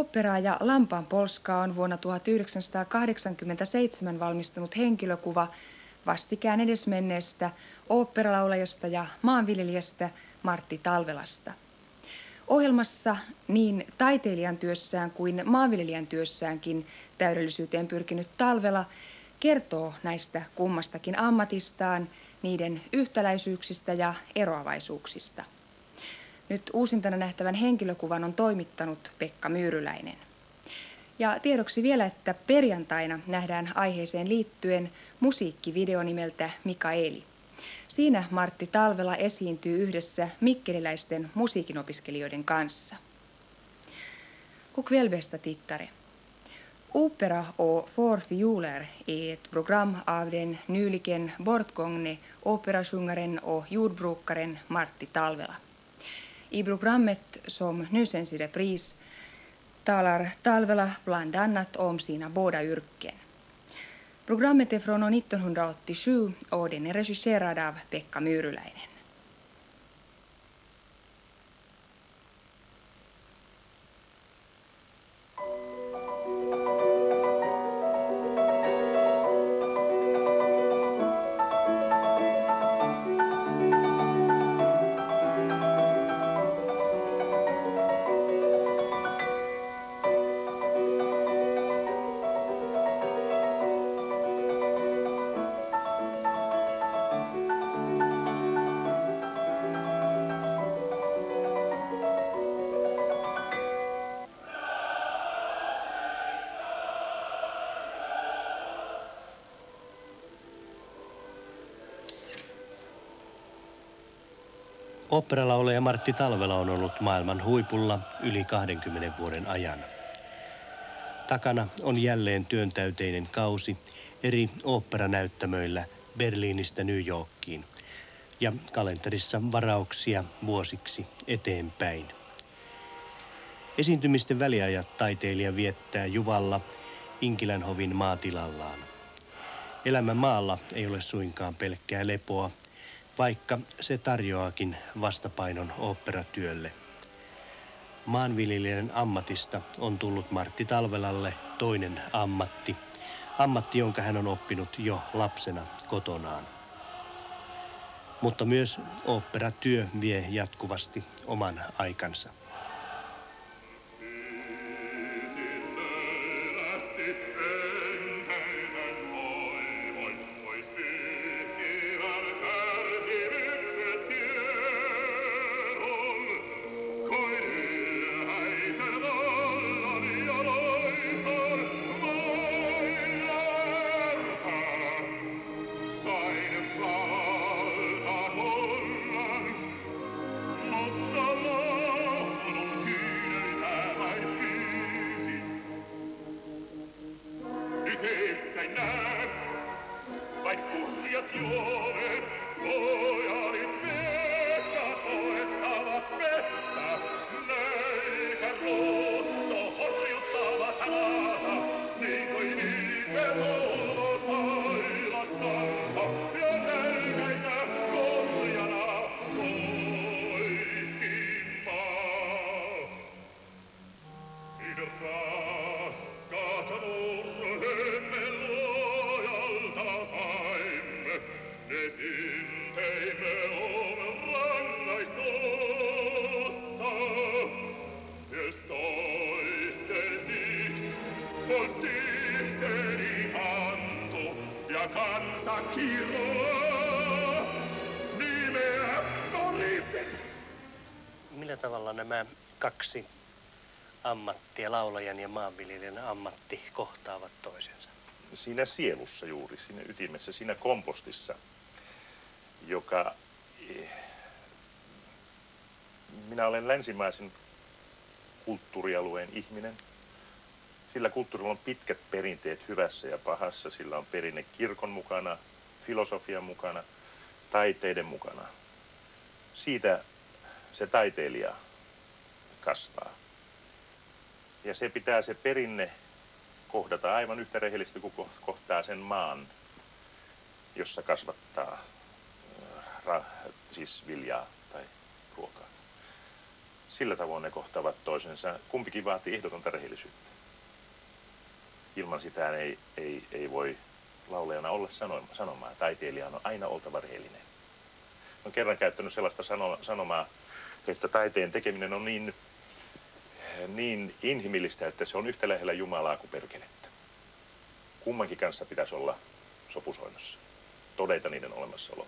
Oopperaa ja Lampaan Polskaa on vuonna 1987 valmistunut henkilökuva vastikään edesmenneestä oopperalaulajasta ja maanviljelijästä Martti Talvelasta. Ohjelmassa niin taiteilijan työssään kuin maanviljelijän työssäänkin täydellisyyteen pyrkinyt Talvela kertoo näistä kummastakin ammatistaan, niiden yhtäläisyyksistä ja eroavaisuuksista. Nyt uusintana nähtävän henkilökuvan on toimittanut Pekka Myyryläinen. Ja tiedoksi vielä, että perjantaina nähdään aiheeseen liittyen musiikkivideo nimeltä Mikaeli. Siinä Martti Talvela esiintyy yhdessä mikkeliläisten musiikinopiskelijoiden kanssa. God kväll bästa tittare. Opera och fårfioler är ett program av den nyligen bortgångne operasjungaren och jordbrukaren Martti Talvela. I programmet som nu sänds i repris talar Talvela bland annat om sina båda yrken. Programmet är från år 1987 och den är regisserad av Pekka Myyryläinen. Oopperalaulaja Martti Talvela on ollut maailman huipulla yli 20 vuoden ajan. Takana on jälleen työntäyteinen kausi eri oopperanäyttämöillä Berliinistä New Yorkiin ja kalenterissa varauksia vuosiksi eteenpäin. Esiintymisten väliajat taiteilija viettää Juvalla Inkilänhovin maatilallaan. Elämä maalla ei ole suinkaan pelkkää lepoa, vaikka se tarjoaakin vastapainon oopperatyölle. Maanviljelijän ammatista on tullut Martti Talvelalle toinen ammatti. Ammatti, jonka hän on oppinut jo lapsena kotonaan. Mutta myös oopperatyö vie jatkuvasti oman aikansa. Millä tavalla nämä kaksi ammattia, laulajan ja maanviljelijän ammatti, kohtaavat toisensa? Siinä sielussa juuri, siinä ytimessä, siinä kompostissa, joka... Minä olen länsimaisen kulttuurialueen ihminen. Sillä kulttuurilla on pitkät perinteet hyvässä ja pahassa. Sillä on perinne kirkon mukana, filosofian mukana, taiteiden mukana. Siitä se taiteilija kasvaa. Ja se pitää se perinne kohdata aivan yhtä rehellisesti kuin kohtaa sen maan, jossa kasvattaa siis viljaa tai ruokaa. Sillä tavoin ne kohtaavat toisensa. Kumpikin vaatii ehdotonta rehellisyyttä. Ilman sitä ei voi laulajana olla sanomaa. Taiteilijan on aina oltava rehellinen. Olen kerran käyttänyt sellaista sanomaa, että taiteen tekeminen on niin inhimillistä, että se on yhtä lähellä Jumalaa kuin perkelettä. Kummankin kanssa pitäisi olla sopusoinnossa, todeta niiden olemassaolo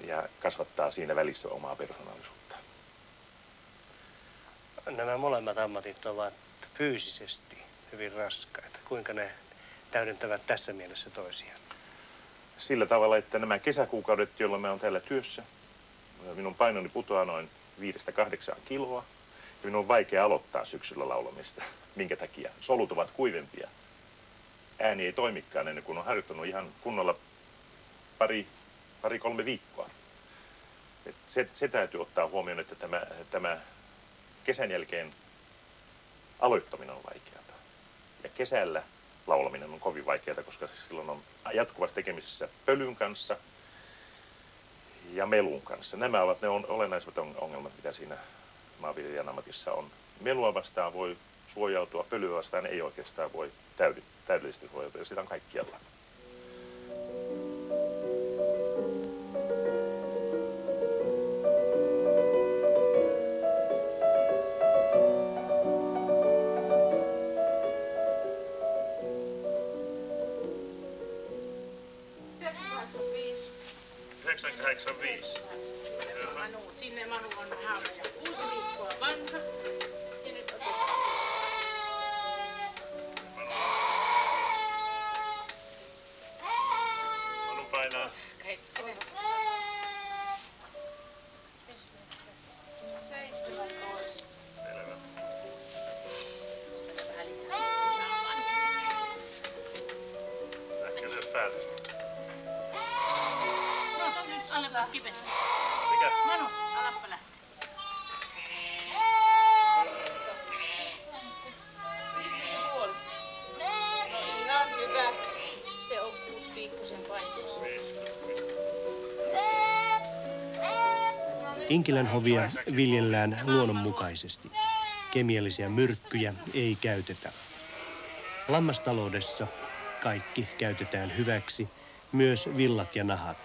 ja kasvattaa siinä välissä omaa persoonallisuutta. Nämä molemmat ammatit ovat fyysisesti hyvin raskaita. Kuinka ne täydentävät tässä mielessä toisiaan? Sillä tavalla, että nämä kesäkuukaudet, jolloin mä oon täällä työssä, minun painoni putoaa noin 5-8 kiloa. Ja minun on vaikea aloittaa syksyllä laulamista. Minkä takia? Solut ovat kuivempia. Ääni ei toimikaan ennen kuin on harjoittanut ihan kunnolla pari-kolme viikkoa. Se täytyy ottaa huomioon, että tämä kesän jälkeen aloittaminen on vaikeaa. Ja kesällä laulaminen on kovin vaikeaa, koska silloin on jatkuvasti tekemisissä pölyn kanssa ja melun kanssa. Nämä ovat ne olennaisimmat ongelmat, mitä siinä maanviljelijän ammatissa on. Melua vastaan voi suojautua, pölyä vastaan ei oikeastaan voi täydellisesti suojautua, ja sitä on kaikkialla. Sinne Manu on haudaja 6 viikkoa vanha. Ja nyt otetaan. Manu painaa. Selvä. Ehkä se päätöstä. No, nyt aletaan kipeä. Mikä? Manu, alaspa lähtee. No ihan hyvä. Se on 6 viikkoisen painossa. Inkilän hovia viljellään luonnonmukaisesti. Kemiallisia myrkkyjä ei käytetä. Lammastaloudessa kaikki käytetään hyväksi, myös villat ja nahat.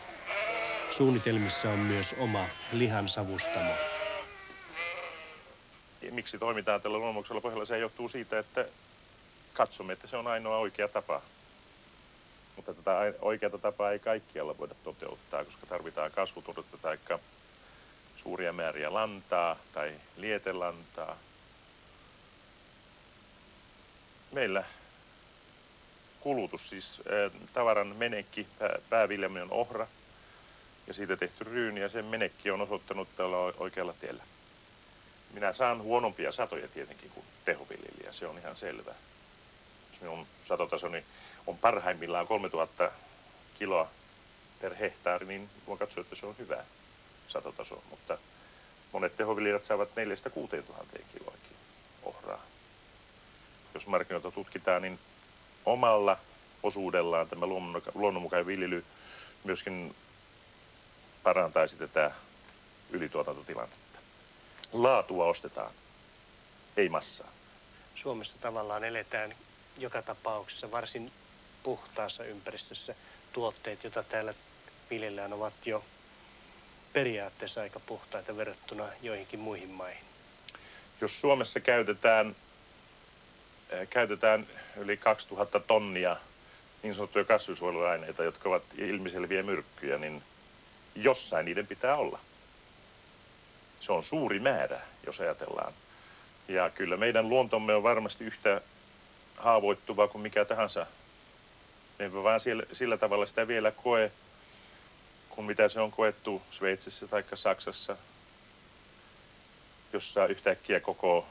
Suunnitelmissa on myös oma lihansavustamo. Miksi toimitaan tällä luonnonmukaisella pohjalla? Se johtuu siitä, että katsomme, että se on ainoa oikea tapa. Mutta tätä oikeata tapaa ei kaikkialla voida toteuttaa, koska tarvitaan kasvuturvetta tai suuria määriä lantaa tai lietelantaa. Meillä kulutus, siis tavaran menekki, pääviljamme on ohra ja siitä tehty ryyni, ja sen menekki on osoittanut tällä oikealla tiellä. Minä saan huonompia satoja tietenkin kuin tehoviljelijä, se on ihan selvä. Jos minun satotasoni on parhaimmillaan 3000 kiloa per hehtaari, niin voin katsoa, että se on hyvä satotaso, mutta monet tehoviljelijät saavat 4-6 tuhanteen kiloakin ohraa. Jos markkinoita tutkitaan, niin omalla osuudellaan tämä luonnonmukainen viljely myöskin parantaisi tätä ylituotantotilannetta. Laatua ostetaan, ei massaa. Suomessa tavallaan eletään joka tapauksessa varsin puhtaassa ympäristössä. Tuotteet, joita täällä viljellään, ovat jo periaatteessa aika puhtaita verrattuna joihinkin muihin maihin. Jos Suomessa käytetään yli 2000 tonnia niin sanottuja kasvinsuojeluaineita, jotka ovat ilmiselviä myrkkyjä, niin jossain niiden pitää olla. Se on suuri määrä, jos ajatellaan. Ja kyllä meidän luontomme on varmasti yhtä haavoittuvaa kuin mikä tahansa. Me emme vaan sillä tavalla sitä vielä koe, kuin mitä se on koettu Sveitsissä tai Saksassa, jossa yhtäkkiä koko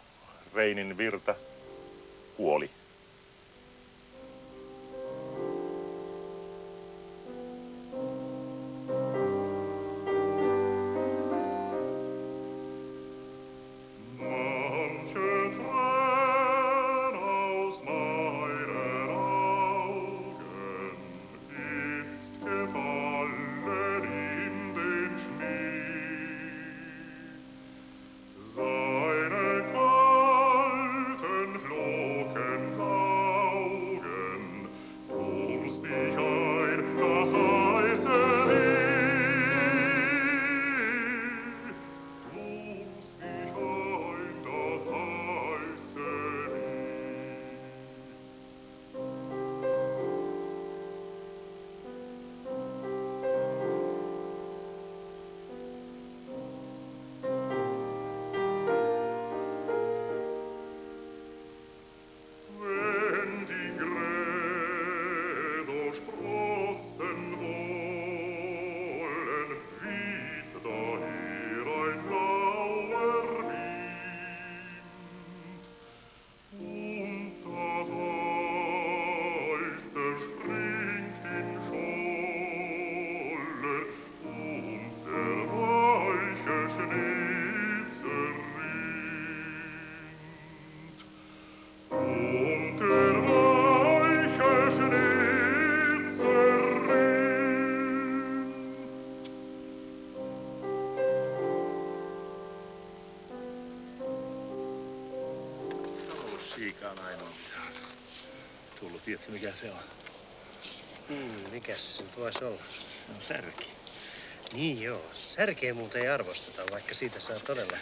Reinin virta kuoli. Siika on ainoa, mitä on tullut. Tiedätkö, mikä se on? Mikä se nyt voisi olla? Se on särki. Niin joo. Särkeä muuten ei arvosteta, vaikka siitä saa todella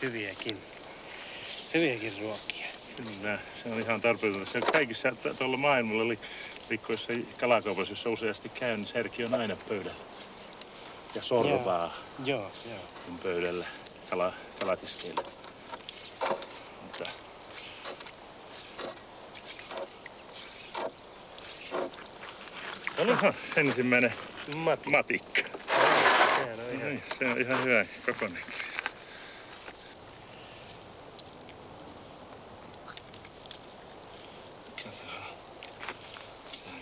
hyviäkin ruokia. Kyllä, se on ihan tarpeetonta. Se kaikissa tuolla maailmalla likkoissa kalakaupoissa, jossa useasti käy, niin särki on aina pöydällä. Ja sorvaa Joo. on pöydällä kalatiskeille. Mutta olihan ensimmäinen matikka. Sehän on ihan... Se on ihan hyvä kokoinen.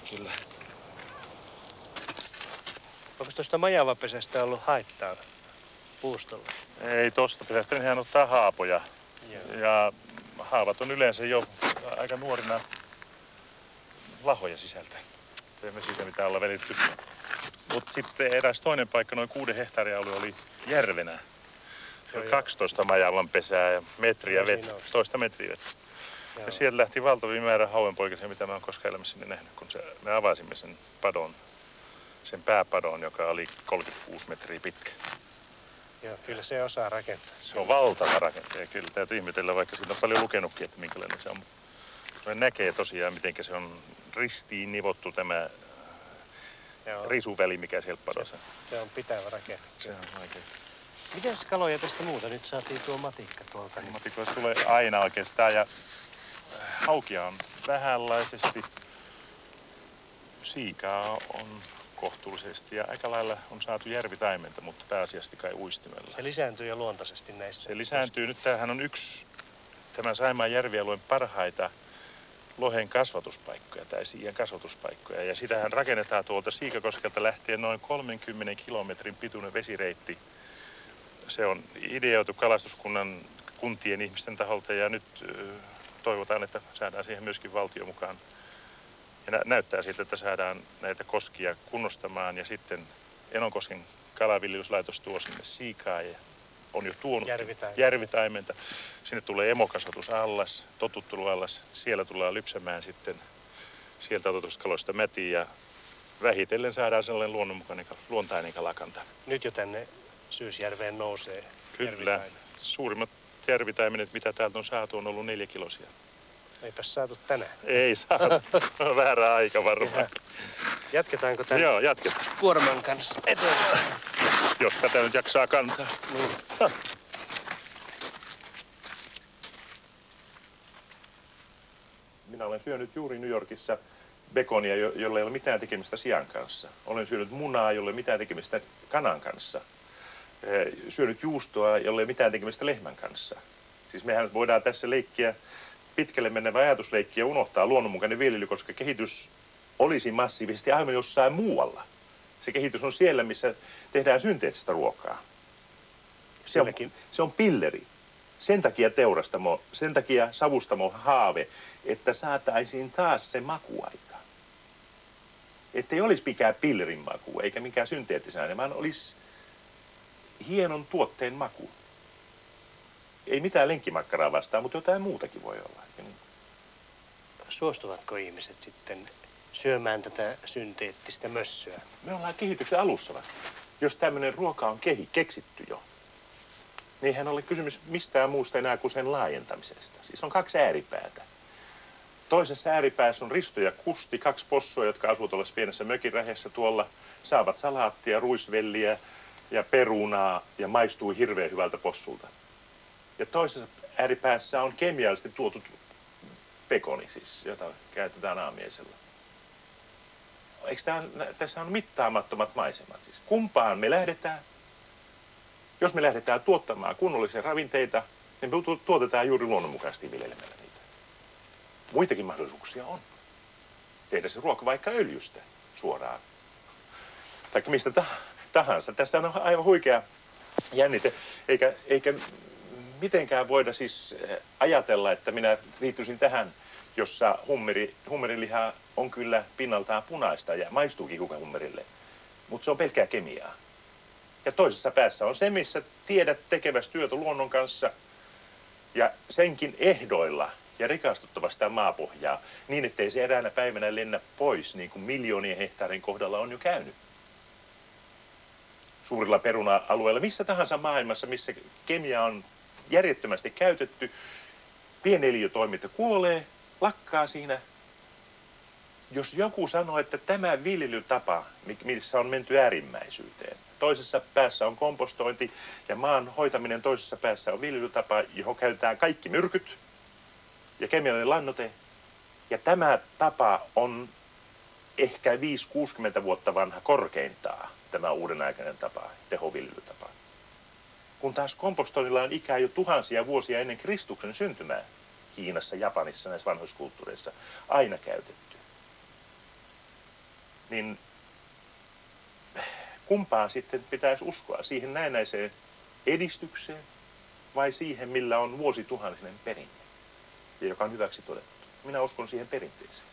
Kyllä. Onko tuosta majavapesästä ollut haittaa puustolla? Ei tosta pesästä, nehän ottaa haapoja. Joo. Ja haavat on yleensä jo aika nuorina lahoja sisältä. Teemme siitä mitä olla välitty. Mutta sitten eräs toinen paikka, noin 6 hehtaarin alue oli järvenä. Se oli 12 majavan pesää ja metriä vettä, toista metriä vettä. Ja sieltä lähti valtavia määrä hauenpoikasia, mitä mä oon koskaan elämässäni nähnyt, kun me avasimme sen padon, sen pääpadon, joka oli 36 metriä pitkä. Joo, kyllä se osaa rakentaa. Se on valtava rakentaja, kyllä täytyy ihmetellä, vaikka siitä on paljon lukenutkin, että minkälainen se on. Se näkee tosiaan, miten se on ristiin nivottu tämä risuväli, mikä siellä padossa. Se on pitävä rakenne. Se on oikein. Mitäs kaloja tästä muuta? Nyt saatiin tuo matikka tuolta. Niin... Matikoista tulee aina oikeastaan ja haukia on vähänlaisesti. Siikaa on kohtuullisesti ja aika lailla on saatu järvitaimenta, mutta pääasiassa kai uistimella. Se lisääntyy jo luontaisesti näissä. Se lisääntyy. Nyt tämähän on yksi tämän Saimaan järvialueen parhaita lohen kasvatuspaikkoja tai siian kasvatuspaikkoja. Ja sitähän rakennetaan tuolta Siikakoskelta lähtien noin 30 kilometrin pituinen vesireitti. Se on ideoitu kalastuskunnan kuntien ihmisten taholta ja nyt toivotaan, että saadaan siihen myöskin valtio mukaan. Ja näyttää siltä, että saadaan näitä koskia kunnostamaan ja sitten Enonkosken kalaviljelyslaitos tuo sinne siikaa ja on jo tuonut järvitaimenta. Sinne tulee emokasvatusallas, totutteluallas. Siellä tullaan lypsämään sitten sieltä otetusta kaloista mätiä ja vähitellen saadaan sellainen luontainen kalakanta. Nyt jo tänne Syysjärveen nousee. Kyllä. Suurimmat järvitaimenet, mitä täältä on saatu, on ollut 4-kilosia. Eipäs saatu tänään. Ei saatu. On väärä aika varmaan. Jatketaanko tämän Joo, jatketaan. kuorman kanssa eteenpäin? Jos tätä nyt jaksaa kantaa. Niin. Minä olen syönyt juuri New Yorkissa bekonia, jolla ei ole mitään tekemistä sian kanssa. Olen syönyt munaa, jolla ei ole mitään tekemistä kanan kanssa. Syönyt juustoa, jolla ei ole mitään tekemistä lehmän kanssa. Siis mehän voidaan tässä leikkiä, pitkälle menevä ajatusleikkiä unohtaa luonnonmukainen viljely, koska kehitys olisi massiivisesti aivan jossain muualla. Se kehitys on siellä, missä tehdään synteettistä ruokaa. Se on pilleri. Sen takia teurastamo, sen takia savustamo haave, että saataisiin taas se makuaika. Ettei olisi mikään pillerin maku, eikä mikään synteettisääne, vaan olisi hienon tuotteen maku. Ei mitään lenkkimakkaraa vastaan, mutta jotain muutakin voi olla. Suostuvatko ihmiset sitten syömään tätä synteettistä mössöä? Me ollaan kehityksen alussa vasta. Jos tämmöinen ruoka on keksitty jo, niin eihän ole kysymys mistään muusta enää kuin sen laajentamisesta. Siis on 2 ääripäätä. Toisessa ääripäässä on Risto ja Kusti, 2 possua, jotka asuu tuolla pienessä mökinrähessä tuolla, saavat salaattia, ruisvelliä ja perunaa ja maistuu hirveän hyvältä possulta. Ja toisessa ääripäässä on kemiallisesti tuotu pekoni, siis, jota käytetään aamiaisella. Tässä on mittaamattomat maisemat. Siis. Kumpaan me lähdetään? Jos me lähdetään tuottamaan kunnollisia ravinteita, niin me tuotetaan juuri luonnonmukaisesti viljelemällä niitä. Muitakin mahdollisuuksia on. Tehdä se ruoka vaikka öljystä suoraan. Tai mistä tahansa. Tässä on aivan huikea jännite. Eikä mitenkään voida siis ajatella, että minä liittyisin tähän, jossa hummeriliha on kyllä pinnaltaan punaista ja maistuukin hummerille. Mutta se on pelkkää kemiaa. Ja toisessa päässä on se, missä tiedät tekeväsi työtä luonnon kanssa ja senkin ehdoilla, ja rikastuttava sitä maapohjaa niin, ettei se eräänä päivänä lennä pois, niin kuin miljoonien hehtaarin kohdalla on jo käynyt. Suurilla peruna-alueilla, missä tahansa maailmassa, missä kemia on järjettömästi käytetty, pieneliötoiminta kuolee, lakkaa siinä. Jos joku sanoo, että tämä viljelytapa, missä on menty äärimmäisyyteen, toisessa päässä on kompostointi ja maan hoitaminen toisessa päässä on viljelytapa, johon käytetään kaikki myrkyt ja kemiallinen lannoite. Ja tämä tapa on ehkä 5-60 vuotta vanha korkeintaan, tämä uudenaikainen tapa, tehoviljelytapa. Kun taas kompostoinnilla on ikää jo tuhansia vuosia ennen Kristuksen syntymää Kiinassa, Japanissa, näissä vanhoissa kulttuureissa aina käytetty. Niin kumpaan sitten pitäisi uskoa? Siihen näennäiseen edistykseen vai siihen, millä on vuosituhansinen perinne ja joka on hyväksi todettu? Minä uskon siihen perinteeseen.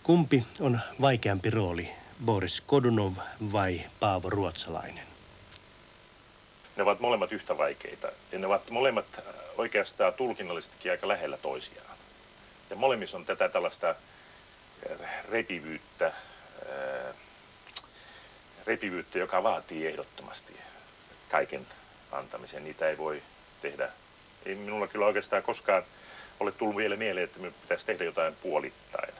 Kumpi on vaikeampi rooli, Boris Godunov vai Paavo Ruotsalainen? Ne ovat molemmat yhtä vaikeita ja ne ovat molemmat oikeastaan tulkinnallisestikin aika lähellä toisiaan. Ja molemmissa on tätä tällaista repivyyttä, joka vaatii ehdottomasti kaiken antamisen. Niitä ei voi tehdä. Ei minulla kyllä oikeastaan koskaan ole tullut vielä mieleen, että minun pitäisi tehdä jotain puolittain.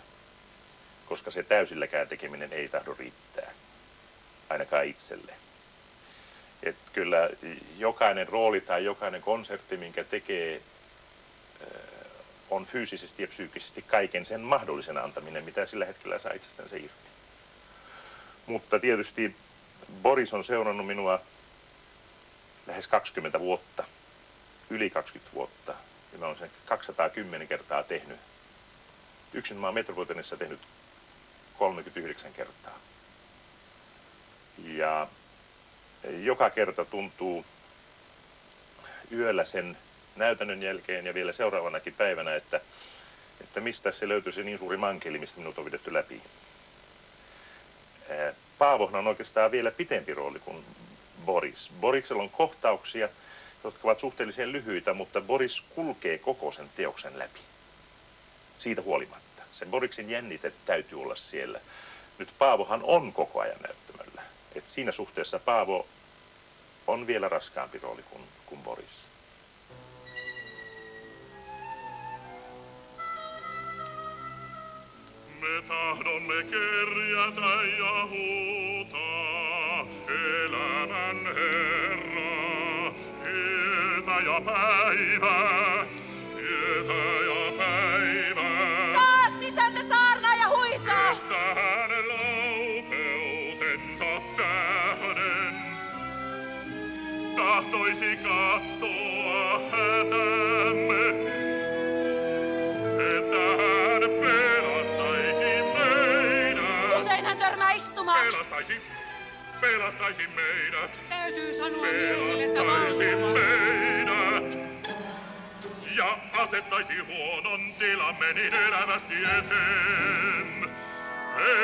Koska se täysilläkään tekeminen ei tahdo riittää, ainakaan itselle. Et kyllä jokainen rooli tai jokainen konsertti, minkä tekee, on fyysisesti ja psyykkisesti kaiken sen mahdollisen antaminen, mitä sillä hetkellä saa itsestänsä irti. Mutta tietysti Boris on seurannut minua lähes 20 vuotta, yli 20 vuotta, ja mä olen sen 210 kertaa tehnyt. Yksin mä oon Metropolitanissa tehnyt 39 kertaa. Ja joka kerta tuntuu yöllä sen näytännön jälkeen ja vielä seuraavanakin päivänä, että mistä se löytyy se niin suuri mankeli, mistä minut on pidetty läpi. Paavohna on oikeastaan vielä pitempi rooli kuin Boris. Boriksella on kohtauksia, jotka ovat suhteellisen lyhyitä, mutta Boris kulkee koko sen teoksen läpi. Siitä huolimatta. Se Boriksen jännite täytyy olla siellä. Nyt Paavohan on koko ajan näyttämöllä. Et siinä suhteessa Paavo on vielä raskaampi rooli kuin Boris. Me tahdomme kerjätä ja huutaa elämän Herra. Yötä ja päivää, yötä ja päivää. Taas sisältä saarnaa ja huitaa! Että hänen laupeutensa tähden tahtoisi katsoa hätämme. Että hän pelastaisi meidät. Usein hän törmää istumaan. Pelastaisi meidät. Täytyy sanoa Pelastaisi meidät. Ja asettaisi huonon tilamme niin elävästi eteen,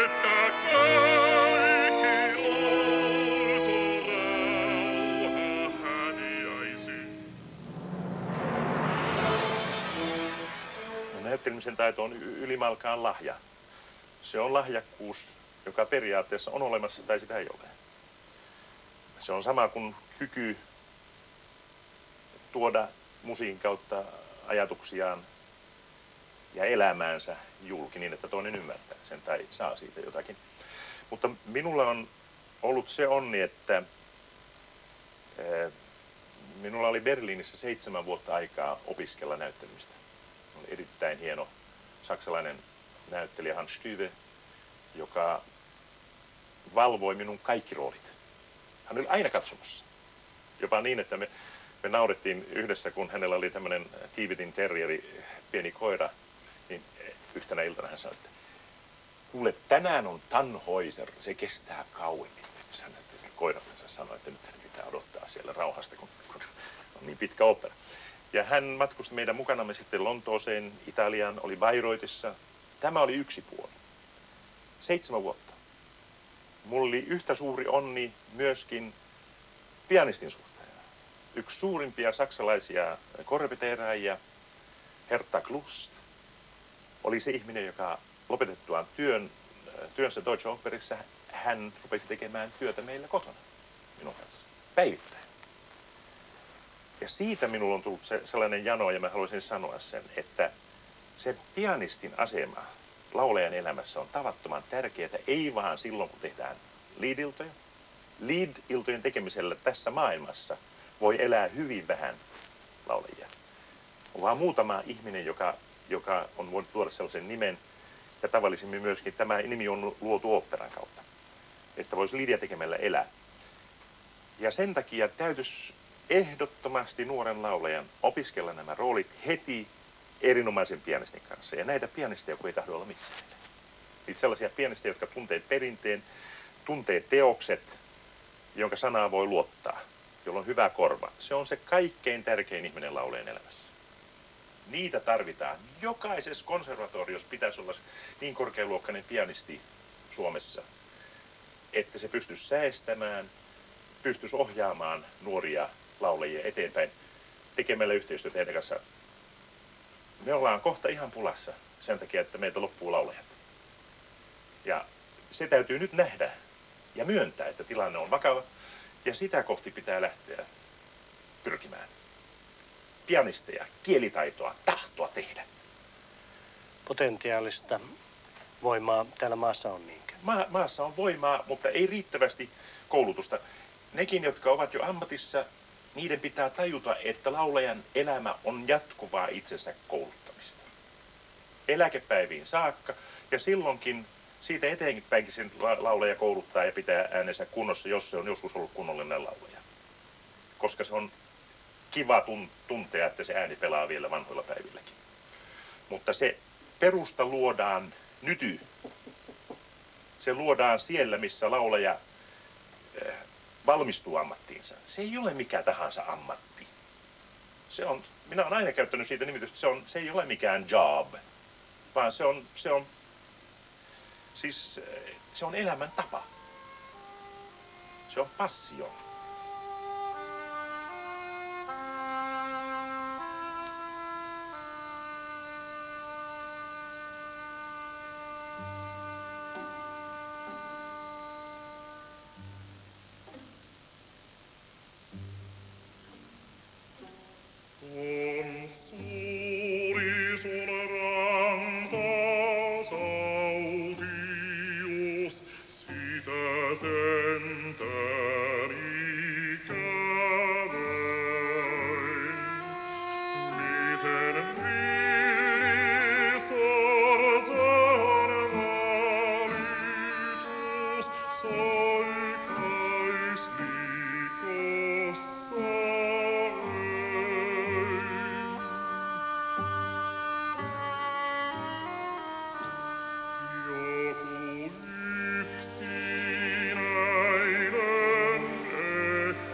että kaikki outo rauha häviäisi. Näyttelemisen taito on ylimalkaan lahja. Se on lahjakkuus, joka periaatteessa on olemassa tai sitä ei ole. Se on sama kuin kyky tuoda musiikin kautta ajatuksiaan ja elämäänsä julki niin, että toinen ymmärtää sen tai saa siitä jotakin. Mutta minulla on ollut se onni, että minulla oli Berliinissä 7 vuotta aikaa opiskella näyttelemistä. Oli erittäin hieno saksalainen näyttelijä Hans Styve, joka valvoi minun kaikki roolit. Hän oli aina katsomassa. Jopa niin, että me naurettiin yhdessä, kun hänellä oli tämmöinen Tiivitin terrieri, pieni koira, niin yhtenä iltana hän sanoi, että kuule, tänään on Tannhäuser, se kestää kauemmin. Koiransa sanoi, että nyt hän pitää odottaa siellä rauhasta, kun on niin pitkä opera. Ja hän matkusti meidän mukanamme sitten Lontooseen, Italiaan, oli Bayreuthissa. Tämä oli yksi puoli. 7 vuotta. Mulla oli yhtä suuri onni myöskin pianistin suhteen. Yksi suurimpia saksalaisia korrepeteeraajia, Hertha Klust, oli se ihminen, joka lopetettuaan työnsä Deutsche Operissa, hän rupesi tekemään työtä meillä kotona minun kanssa päivittäin. Ja siitä minulla on tullut sellainen jano, ja mä haluaisin sanoa sen, että se pianistin asema laulajan elämässä on tavattoman tärkeää, ei vaan silloin, kun tehdään lead-iltoja. Lead-iltojen tekemisellä tässä maailmassa voi elää hyvin vähän laulajia. On vaan muutama ihminen, joka on voinut tuoda sellaisen nimen, ja tavallisimmin myöskin tämä nimi on luotu oopperan kautta, että voisi liidia tekemällä elää. Ja sen takia täytyisi ehdottomasti nuoren laulajan opiskella nämä roolit heti erinomaisen pianistin kanssa. Ja näitä pianisteja, kun ei tahdo olla missään. Niitä sellaisia pianisteja, jotka tuntee perinteen, tuntee teokset, jonka sanaa voi luottaa, jolla on hyvä korva. Se on se kaikkein tärkein ihminen laulajan elämässä. Niitä tarvitaan. Jokaisessa konservatoriossa pitäisi olla niin korkealuokkainen pianisti Suomessa, että se pystyisi säestämään, pystyisi ohjaamaan nuoria laulajia eteenpäin tekemällä yhteistyötä heidän kanssa. Me ollaan kohta ihan pulassa sen takia, että meiltä loppuu laulajat. Ja se täytyy nyt nähdä ja myöntää, että tilanne on vakava. Ja sitä kohti pitää lähteä pyrkimään. Pianisteja, kielitaitoa, tahtoa tehdä. Potentiaalista voimaa täällä maassa on niinkö? Maassa on voimaa, mutta ei riittävästi koulutusta. Nekin, jotka ovat jo ammatissa, niiden pitää tajuta, että laulajan elämä on jatkuvaa itsensä kouluttamista. Eläkepäiviin saakka, ja silloinkin siitä eteenpäinkin sen laulaja kouluttaa ja pitää äänensä kunnossa, jos se on joskus ollut kunnollinen laulaja. Koska se on kiva tuntea, että se ääni pelaa vielä vanhoilla päivilläkin. Mutta se perusta luodaan nyty. Se luodaan siellä, missä laulaja valmistuu ammattiinsa. Se ei ole mikä tahansa ammatti. Minä olen aina käyttänyt siitä nimitystä, se ei ole mikään job, vaan se on elämäntapa. Se on passio. sentään ikäväin. Miten villisorsan valitus soikais likossa öin. Joku yksinäinen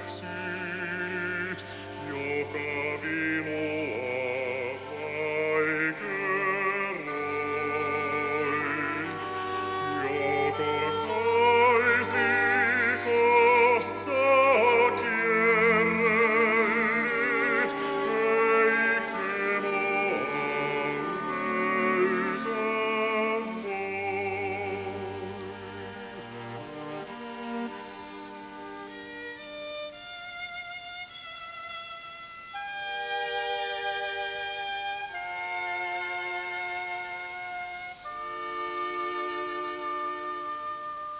eksynyt, joka vimua vaikeroi. Joka kais likossa kierrellyt, eikä mua löytä voi.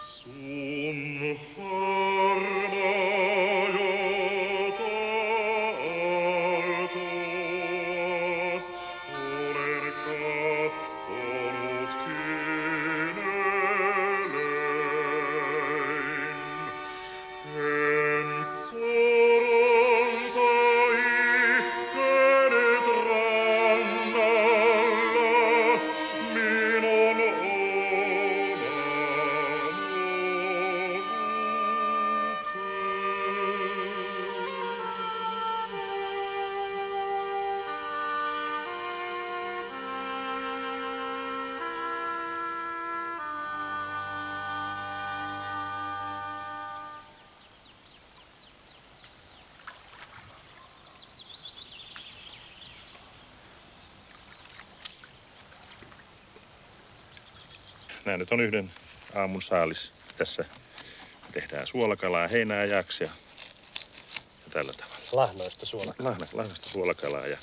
Sun harmaajota altaas olen katsonut kyynelein. En soronsa itkenyt rannallas minun Nää nyt on yhden aamun saalis. Tässä tehdään suolakalaa heinäajaksi ja tällä tavalla. Lahnoista suolakalaa. Lahnasta suolakalaa ja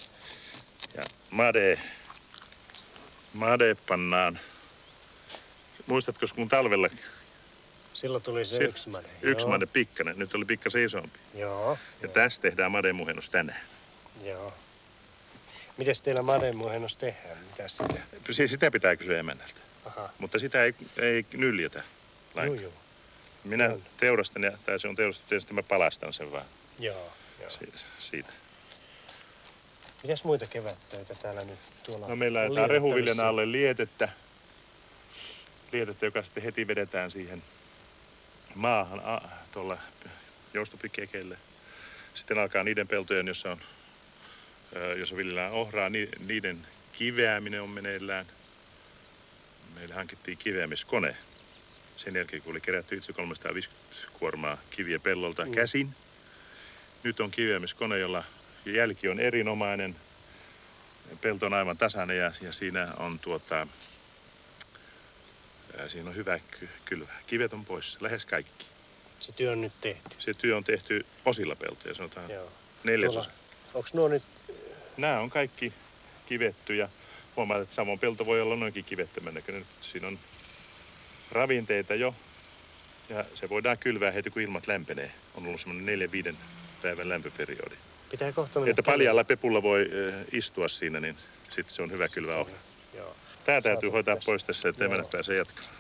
made pannaan. Muistatko, kun talvella Silloin tuli se yksi made. yksi made pikkainen, nyt oli pikkasen isompi. Joo. Ja tästä tehdään mademuhennus tänään. Joo. Mites teillä mademuhennus tehdään? Mitäs sitä? Sitä pitää kysyä emännältä, Aha. mutta sitä ei nyljetä lainkaan. Joo. Minä On. teurastan tai se on teurastettu ja sitten mä palastan sen vaan Joo. siitä. Mitäs muita kevättöitä täällä nyt tuolla? No meillä laitetaan rehuviljan alle lietettä, joka sitten heti vedetään siihen maahan tuolla joustopikekeille. Sitten alkaa niiden peltojen, jossa viljellään ohraa, niiden kiveäminen on meneillään. Meille hankittiin kiveämiskone. Sen jälkeen, kun oli kerätty itse 350 kuormaa kiviä pellolta käsin. Nyt on kiveämiskone, jolla jälki on erinomainen. Pelto on aivan tasainen ja siinä on siinä on hyvä kylvää. Kivet on pois, lähes kaikki. Se työ on nyt tehty. Se työ on tehty osilla peltoja, sanotaan Joo. 4/4. Onks nuo nyt? Nämä on kaikki kivetty ja huomaat, että Savon pelto voi olla noinkin kivettömän näköinen. Siinä on ravinteita jo ja se voidaan kylvää heti kun ilmat lämpenee. On ollut semmoinen 4-5 päivän lämpöperiodi. Pitää kohta mennä. Että paljalla pepulla voi istua siinä, niin sitten se on hyvä kylvää ohra. Joo. Tää täytyy Saatu hoitaa tästä. pois tässä, ettei Joo. mennä pääse jatkamaan.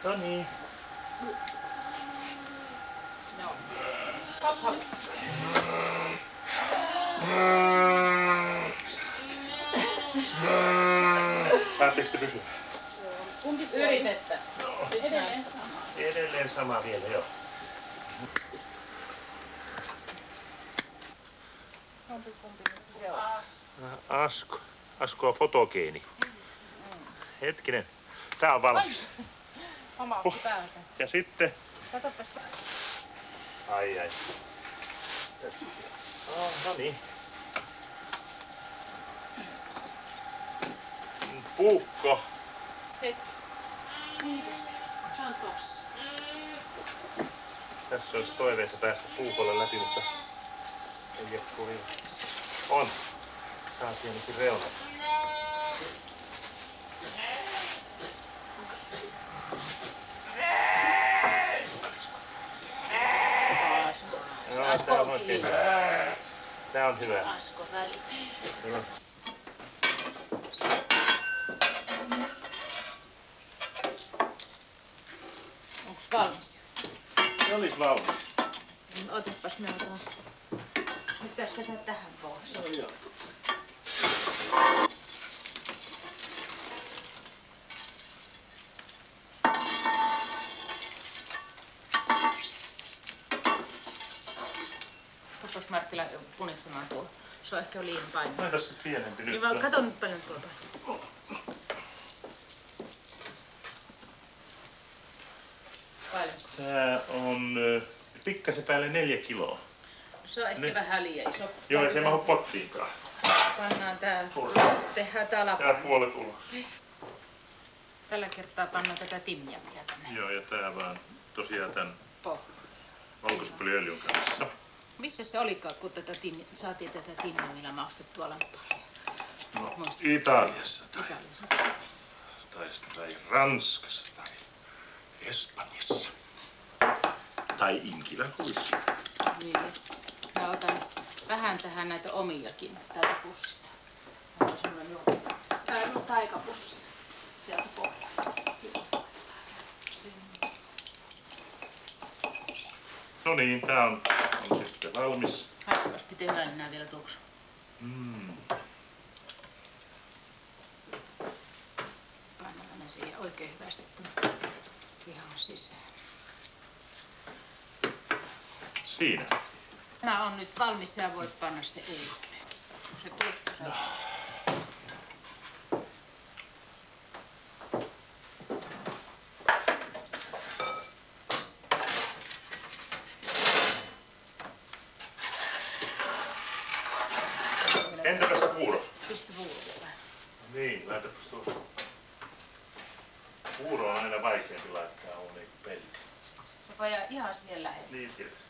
No niin. Saatteko te pysyä? Yritettä. Edelleen sama. Edelleen sama vielä, joo. Asko on fotogeeni. Hetkinen. Tää on valmis. Oma päältä. Ja sitten... Katsopas. Ai. No niin. Puukko. Hei. Kiitos. Se on tossa. Tässä olisi toiveessa päästä puukolle läpi, mutta ei ole kovin. On. Saatiin ainakin reunat. Joo, tää on oikein hyvä. Tää on hyvä. Asko väli. Hyvä. Onks valmis? Se olisi valmis. Otapas me otan. Nyt tästä tähän pois. No joo. Tuppos Marttila punitsemaan tuolla. Se on ehkä liian painava. Mä tässä pienempi nyt. Niin vaan kato nyt paljon tuolta. Paljonko? Tää on pikkasen päälle 4 kiloa. Se on ehkä Nyt. vähän liian iso. Joo, ei se mahu pottiinkaan. Pannaan tää. Turha. Tehdään tää lappu. Tää puolet ulos. Tällä kertaa pannaan tätä timmiä vielä tänne. Joo, ja tää vaan tosiaan tän Po. valkospölyöljyn kanssa. Missä se olikaan, kun saatiin tätä timmiä vielä maustettua lampaalle? No, Muistat? Italiassa tai, Italiassa. tai Ranskassa tai Espanjassa. Tai Inkilän huissa. Niin. Mä otan vähän tähän näitä omiakin täältä pussista. Tää on taikapussi sieltä pohjalta. No niin, tää on sitten valmis. Haitapas pitää hyvän nää vielä tuoksu. Painellaan ne siihen oikein hyvästi ihan sisään. Siinä. Tämä on nyt valmis ja voit panna se uudelleen. Se tuoksu saa. Entäpä se puuro? Pistä puuro vielä. Niin, laitapas tuossa. Puuro on aina vaikeampi laittaa uuniin kuin pelti. Se voi jää ihan siihen lähelle. Niin tietysti.